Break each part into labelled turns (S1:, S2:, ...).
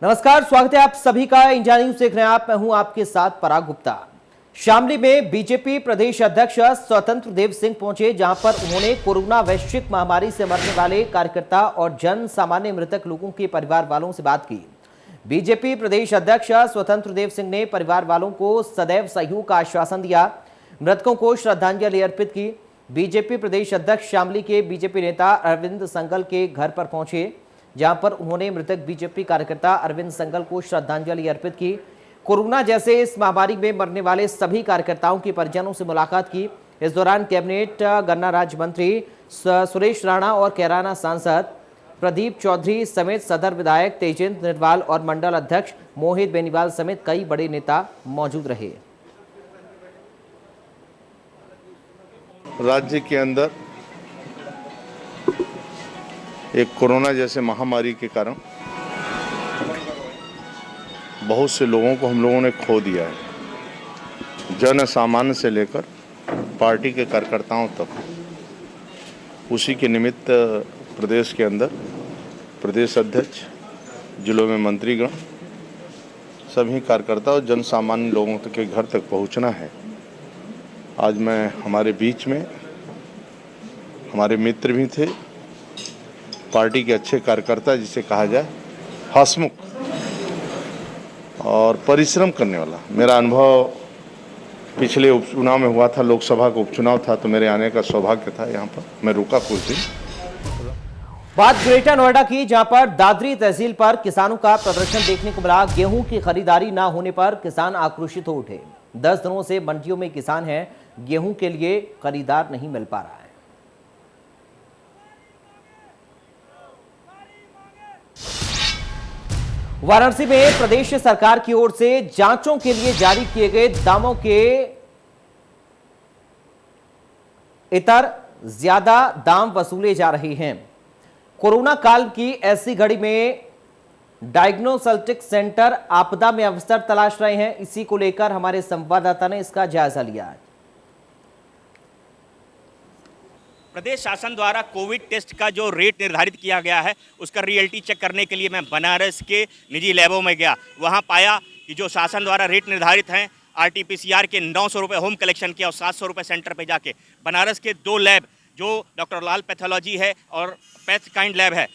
S1: नमस्कार, स्वागत है आप सभी का। इंडिया न्यूज देख रहे हैं आप। मैं हूं आपके साथ पराग गुप्ता। शामली में बीजेपी प्रदेश अध्यक्ष स्वतंत्र देव सिंह पहुंचे, जहां पर उन्होंने कोरोना वैश्विक महामारी से मरने वाले कार्यकर्ता और जन सामान्य मृतक लोगों के परिवार वालों से बात की। बीजेपी प्रदेश अध्यक्ष स्वतंत्र देव सिंह ने परिवार वालों को सदैव सहयोग का आश्वासन दिया, मृतकों को श्रद्धांजलि अर्पित की। बीजेपी प्रदेश अध्यक्ष शामली के बीजेपी नेता अरविंद संगल के घर पर पहुंचे, जहां पर उन्होंने मृतक बीजेपी कार्यकर्ता अरविंद संगल को श्रद्धांजलि अर्पित की। कोरोना जैसे इस महामारी में मरने वाले सभी कार्यकर्ताओं के परिजनों से मुलाकात की। इस दौरान कैबिनेट गन्ना राज्य मंत्री सुरेश राणा और कैराना सांसद प्रदीप चौधरी समेत सदर विधायक तेजेंद्र निर्वाल और मंडल अध्यक्ष मोहित बेनीवाल समेत कई बड़े नेता मौजूद रहे।
S2: राज्य के अंदर एक कोरोना जैसे महामारी के कारण बहुत से लोगों को हम लोगों ने खो दिया है। जन सामान्य से लेकर पार्टी के कार्यकर्ताओं तक। उसी के निमित्त प्रदेश के अंदर प्रदेश अध्यक्ष, जिलों में मंत्रीगण, सभी कार्यकर्ता और जन सामान्य लोगों तक के घर तक पहुंचना है। आज मैं हमारे बीच में हमारे मित्र भी थे, पार्टी के अच्छे कार्यकर्ता जिसे कहा जाए, हंसमुख और परिश्रम करने वाला। मेरा अनुभव पिछले उपचुनाव में हुआ था, लोकसभा का उपचुनाव था, तो मेरे आने का सौभाग्य था यहाँ पर। मैं रुका कुछ दिन।
S1: बात ग्रेटर नोएडा की, जहां पर दादरी तहसील पर किसानों का प्रदर्शन देखने को मिला। गेहूं की खरीदारी न होने पर किसान आक्रोशित हो उठे। 10 दिनों से मंडियों में किसान हैं, गेहूं के लिए खरीदार नहीं मिल पा रहा है। वाराणसी में प्रदेश सरकार की ओर से जांचों के लिए जारी किए गए दामों के इतर ज्यादा दाम वसूले जा रहे हैं। कोरोना काल की ऐसी घड़ी में डायग्नोस्टिक सेंटर आपदा में अवसर तलाश रहे हैं। इसी को लेकर हमारे संवाददाता ने इसका जायजा लिया।
S3: प्रदेश शासन द्वारा कोविड टेस्ट का जो रेट निर्धारित किया गया है उसका रियलिटी चेक करने के लिए मैं बनारस के निजी लैबों में गया। वहां पाया कि जो शासन द्वारा रेट निर्धारित हैं RT-PCR के 900 रुपये होम कलेक्शन के और 700 रुपये सेंटर पे जाके, बनारस के 2 लैब जो डॉक्टर लाल पैथोलॉजी है और पैथ काइंड लैब है,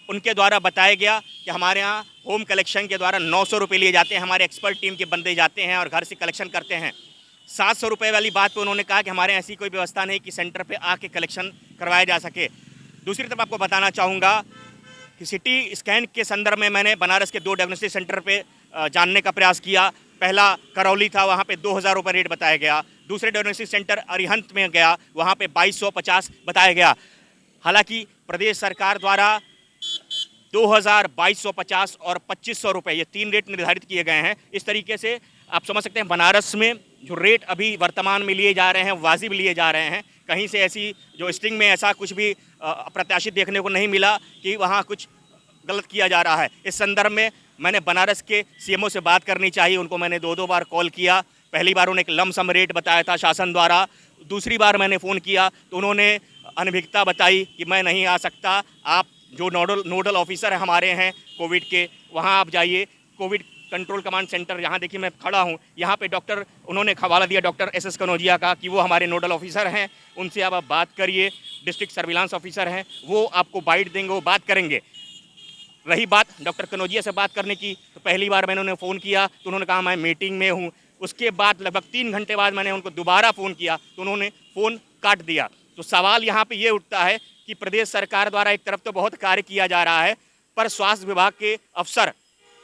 S3: उनके द्वारा बताया गया कि हमारे यहाँ होम कलेक्शन के द्वारा 900 रुपये लिए जाते हैं। हमारे एक्सपर्ट टीम के बंदे जाते हैं और घर से कलेक्शन करते हैं। 700 रुपये वाली बात पे उन्होंने कहा कि हमारे ऐसी कोई व्यवस्था नहीं कि सेंटर पे आके कलेक्शन करवाया जा सके। दूसरी तरफ आपको बताना चाहूँगा कि सिटी स्कैन के संदर्भ में मैंने बनारस के 2 डायग्नोस्टिक सेंटर पे जानने का प्रयास किया। पहला करौली था, वहाँ पे 2000 रुपये रेट बताया गया। दूसरे डायग्नोस्टिक सेंटर अरिहंत में गया, वहाँ पे 2250 बताया गया। हालांकि प्रदेश सरकार द्वारा 2000, 2250 और 2500 रुपये, ये 3 रेट निर्धारित किए गए हैं। इस तरीके से आप समझ सकते हैं बनारस में जो रेट अभी वर्तमान में लिए जा रहे हैं वाजिब लिए जा रहे हैं। कहीं से ऐसी जो स्टिंग में ऐसा कुछ भी अप्रत्याशित देखने को नहीं मिला कि वहाँ कुछ गलत किया जा रहा है। इस संदर्भ में मैंने बनारस के CMO से बात करनी चाहिए। उनको मैंने 2 बार कॉल किया। पहली बार उन्होंने एक लमसम रेट बताया था शासन द्वारा। दूसरी बार मैंने फ़ोन किया तो उन्होंने अनभिज्ञता बताई कि मैं नहीं आ सकता, आप जो नोडल ऑफिसर हमारे हैं कोविड के, वहाँ आप जाइए। कोविड कंट्रोल कमांड सेंटर, यहाँ देखिए मैं खड़ा हूँ, यहाँ पे डॉक्टर, उन्होंने हवाला दिया डॉक्टर SS कनौजिया का कि वो हमारे नोडल ऑफिसर हैं, उनसे आप बात करिए। डिस्ट्रिक्ट सर्विलांस ऑफिसर हैं, वो आपको बाइट देंगे, वो बात करेंगे। रही बात डॉक्टर कनौजिया से बात करने की, तो पहली बार मैंने उन्हें फ़ोन किया तो उन्होंने कहा मैं मीटिंग में हूँ। उसके बाद लगभग 3 घंटे बाद मैंने उनको दोबारा फ़ोन किया तो उन्होंने फ़ोन काट दिया। तो सवाल यहाँ पे ये उठता है कि प्रदेश सरकार द्वारा एक तरफ तो बहुत कार्य किया जा रहा है, पर स्वास्थ्य विभाग के अफसर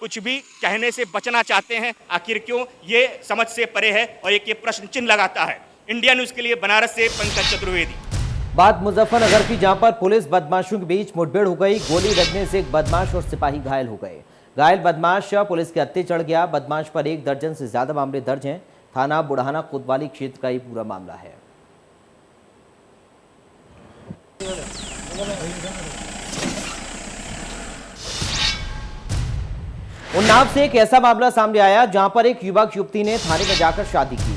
S3: कुछ भी कहने से बचना चाहते हैं। आखिर क्यों, ये समझ से परे है और एक ये प्रश्न चिन्ह लगाता है। इंडिया न्यूज़ के लिए बनारस से पंकज चतुर्वेदी।
S1: बात मुजफ्फरनगर की, जहां पर पुलिस बदमाशों के बीच मुठभेड़ हो गई। गोली लगने से एक बदमाश और सिपाही घायल हो गए। घायल बदमाश पुलिस के हत्थे चढ़ गया। बदमाश पर 1 दर्जन से ज्यादा मामले दर्ज हैं। थाना बुढ़ाना कोतवाली क्षेत्र का ये पूरा मामला है। उन्नाव से एक ऐसा मामला सामने आया जहां पर एक युवक युवती ने थाने में जाकर शादी की।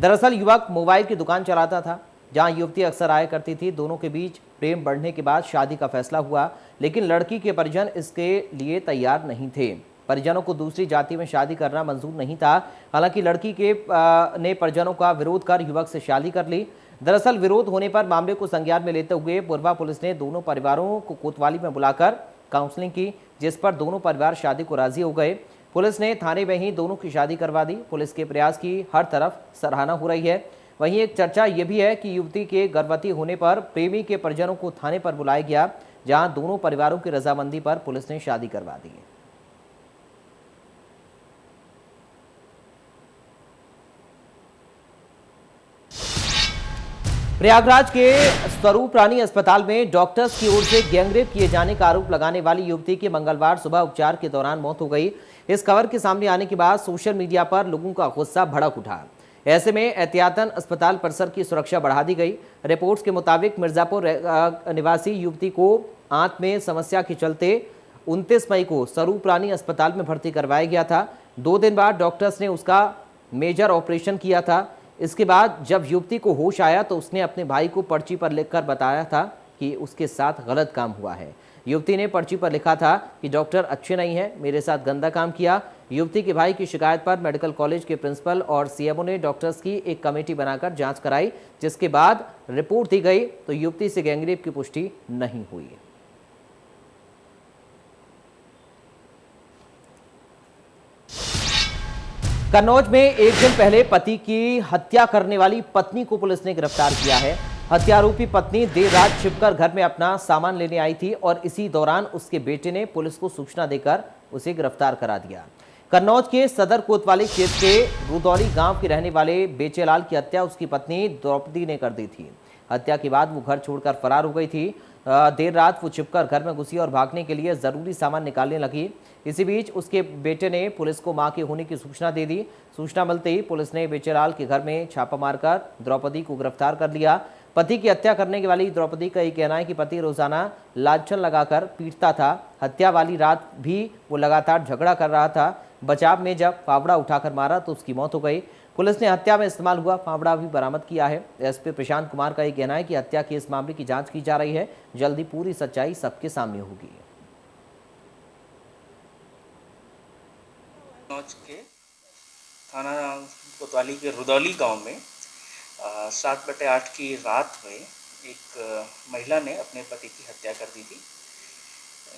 S1: दरअसल युवक मोबाइल की दुकान चलाता था, जहां युवती अक्सर आया करती थी। दोनों के बीच प्रेम बढ़ने के बाद शादी का फैसला हुआ, लेकिन लड़की के परिजन इसके लिए तैयार नहीं थे। परिजनों को दूसरी जाति में शादी करना मंजूर नहीं था। हालांकि लड़की के ने परिजनों का विरोध कर युवक से शादी कर ली। दरअसल विरोध होने पर मामले को संज्ञान में लेते हुए बुरवा पुलिस ने दोनों परिवारों को कोतवाली में बुलाकर काउंसलिंग की, जिस पर दोनों परिवार शादी को राजी हो गए। पुलिस ने थाने में ही दोनों की शादी करवा दी। पुलिस के प्रयास की हर तरफ सराहना हो रही है। वहीं एक चर्चा ये भी है कि युवती के गर्भवती होने पर प्रेमी के परिजनों को थाने पर बुलाया गया, जहां दोनों परिवारों की रजामंदी पर पुलिस ने शादी करवा दी। प्रयागराज के स्वरूप रानी अस्पताल में डॉक्टर्स की ओर से गैंगरेप किए जाने का आरोप लगाने वाली युवती की मंगलवार सुबह उपचार के दौरान मौत हो गई। इस खबर के सामने आने के बाद सोशल मीडिया पर लोगों का गुस्सा भड़क उठा। ऐसे में एहतियातन अस्पताल परिसर की सुरक्षा बढ़ा दी गई। रिपोर्ट्स के मुताबिक मिर्जापुर निवासी युवती को आंत में समस्या के चलते 29 मई को स्वरूप रानी अस्पताल में भर्ती करवाया गया था। 2 दिन बाद डॉक्टर्स ने उसका मेजर ऑपरेशन किया था। इसके बाद जब युवती को होश आया तो उसने अपने भाई को पर्ची पर लिखकर बताया था कि उसके साथ गलत काम हुआ है। युवती ने पर्ची पर लिखा था कि डॉक्टर अच्छे नहीं हैं, मेरे साथ गंदा काम किया। युवती के भाई की शिकायत पर मेडिकल कॉलेज के प्रिंसिपल और सीएमओ ने डॉक्टर्स की एक कमेटी बनाकर जांच कराई, जिसके बाद रिपोर्ट दी गई तो युवती से गैंगरेप की पुष्टि नहीं हुई। कन्नौज में एक दिन पहले पति की हत्या करने वाली पत्नी को पुलिस ने गिरफ्तार किया है। हत्यारोपी पत्नी देर रात छिपकर घर में अपना सामान लेने आई थी और इसी दौरान उसके बेटे ने पुलिस को सूचना देकर उसे गिरफ्तार करा दिया। कन्नौज के सदर कोतवाली क्षेत्र के रुदौली गांव के रहने वाले बेचेलाल की हत्या उसकी पत्नी द्रौपदी ने कर दी थी। हत्या के बाद वो घर छोड़कर फरार हो गई थी। देर रात वो छिपकर घर में घुसी और भागने के लिए जरूरी सामान निकालने लगी। इसी बीच उसके बेटे ने पुलिस को मां के होने की सूचना दे दी। सूचना मिलते ही पुलिस ने बेचेलाल के घर में छापा मारकर द्रौपदी को गिरफ्तार कर लिया। पति की हत्या करने वाली द्रौपदी का ये कहना है कि पति रोजाना लांछन लगाकर पीटता था। हत्या वाली रात भी वो लगातार झगड़ा कर रहा था। बचाव में जब फावड़ा उठाकर मारा तो उसकी मौत हो गई। पुलिस ने हत्या में इस्तेमाल हुआ फावड़ा भी बरामद किया है। एसपी प्रशांत कुमार का ये कहना है कि हत्या के इस मामले की जांच की जा रही है। जल्दी पूरी सच्चाई सबके सामने होगी।
S4: कन्नौज के थाना कोतवाली के रुदौली गांव में 7/8 की रात में एक महिला ने अपने पति की हत्या कर दी थी।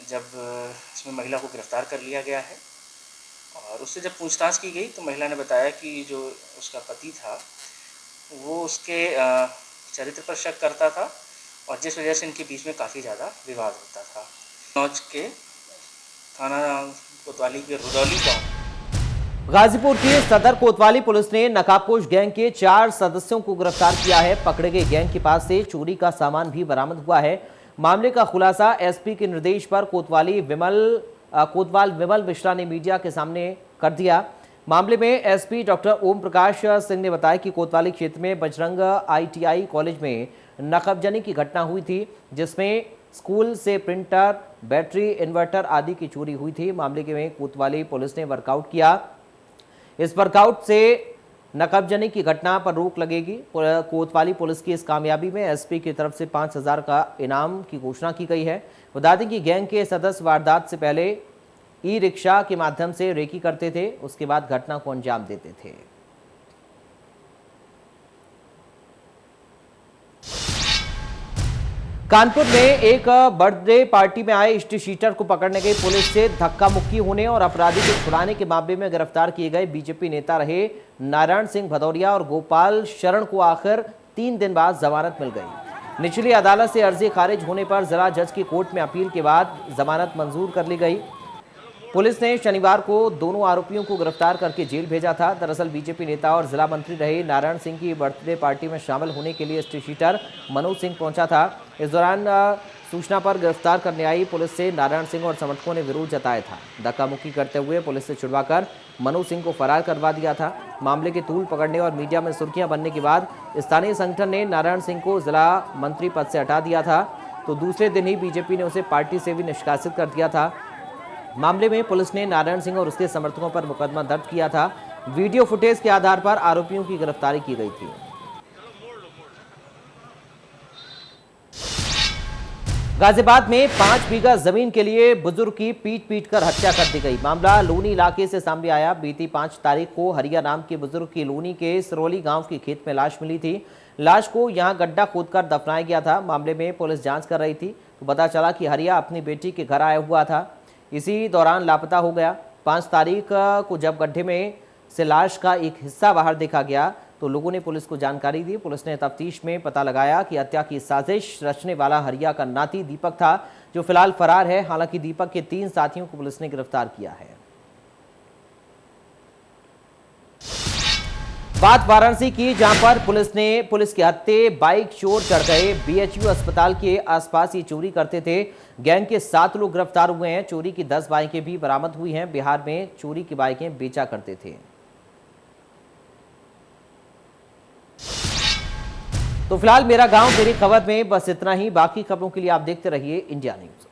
S4: जब इसमें महिला को गिरफ्तार कर लिया गया है और उससे जब पूछताछ की गई तो महिला ने बताया कि जो उसका पति था वो उसके चरित्र पर शक करता था और जिस वजह से इनके बीच में काफ़ी ज़्यादा विवाद होता था। कन्नौज के थाना कोतवाली के रुदौली गांव
S1: गाजीपुर की सदर कोतवाली पुलिस ने नकाबपोश गैंग के 4 सदस्यों को गिरफ्तार किया है। पकड़े गए गैंग के पास से चोरी का सामान भी बरामद हुआ है। मामले का खुलासा एसपी के निर्देश पर कोतवाल विमल मिश्रा ने मीडिया के सामने कर दिया। मामले में एसपी डॉक्टर ओम प्रकाश सिंह ने बताया कि कोतवाली क्षेत्र में बजरंग ITI कॉलेज में नकबजनी की घटना हुई थी, जिसमें स्कूल से प्रिंटर, बैटरी, इन्वर्टर आदि की चोरी हुई थी। मामले में कोतवाली पुलिस ने वर्कआउट किया। इस वर्कआउट से नकबजनी की घटना पर रोक लगेगी। कोतवाली पुलिस की इस कामयाबी में एसपी की तरफ से 5000 का इनाम की घोषणा की गई है। बता दें कि गैंग के सदस्य वारदात से पहले ई-रिक्शा के माध्यम से रेकी करते थे, उसके बाद घटना को अंजाम देते थे। कानपुर में एक बर्थडे पार्टी में आए स्ट्रीट शीटर को पकड़ने गई पुलिस से धक्का मुक्की होने और अपराधी को छुड़ाने के मामले में गिरफ्तार किए गए बीजेपी नेता रहे नारायण सिंह भदौरिया और गोपाल शरण को आखिर 3 दिन बाद जमानत मिल गई। निचली अदालत से अर्जी खारिज होने पर जिला जज की कोर्ट में अपील के बाद जमानत मंजूर कर ली गई। पुलिस ने शनिवार को दोनों आरोपियों को गिरफ्तार करके जेल भेजा था। दरअसल बीजेपी नेता और जिला मंत्री रहे नारायण सिंह की बर्थडे पार्टी में शामिल होने के लिए स्ट्रीट शीटर मनोज सिंह पहुंचा था। इस दौरान सूचना पर गिरफ्तार करने आई पुलिस से नारायण सिंह और समर्थकों ने विरोध जताया था। धक्का मुक्की करते हुए पुलिस से छुड़वाकर मनोज सिंह को फरार करवा दिया था। मामले के तूल पकड़ने और मीडिया में सुर्खियां बनने के बाद स्थानीय संगठन ने नारायण सिंह को जिला मंत्री पद से हटा दिया था, तो दूसरे दिन ही बीजेपी ने उसे पार्टी से भी निष्कासित कर दिया था। मामले में पुलिस ने नारायण सिंह और उसके समर्थकों पर मुकदमा दर्ज किया था। वीडियो फुटेज के आधार पर आरोपियों की गिरफ्तारी की गई थी। गाजियाबाद में 5 बीघा जमीन के लिए बुजुर्ग की पीट कर हत्या कर दी गई। मामला लोनी इलाके से सामने आया। बीती 5 तारीख को हरिया नाम के बुजुर्ग की लोनी के सिरोली गांव के खेत में लाश मिली थी। लाश को यहां गड्ढा खोदकर दफनाया गया था। मामले में पुलिस जांच कर रही थी तो पता चला कि हरिया अपनी बेटी के घर आया हुआ था, इसी दौरान लापता हो गया। 5 तारीख को जब गड्ढे में से लाश का एक हिस्सा बाहर देखा गया तो लोगों ने पुलिस को जानकारी दी। पुलिस ने तफ्तीश में पता लगाया कि हत्या की साजिश रचने वाला हरिया का नाती दीपक था, जो फिलहाल फरार है। हालांकि दीपक के 3 साथियों को पुलिस ने गिरफ्तार किया है। बात वाराणसी की, जहां पर पुलिस के हत्थे बाइक चोर चढ़ गए। बीएचयू अस्पताल के आसपास ये चोरी करते थे। गैंग के 7 लोग गिरफ्तार हुए हैं। चोरी की 10 बाइकें भी बरामद हुई हैं। बिहार में चोरी की बाइकें बेचा करते थे। तो फिलहाल मेरा गांव मेरी खबर में बस इतना ही। बाकी खबरों के लिए आप देखते रहिए इंडिया न्यूज।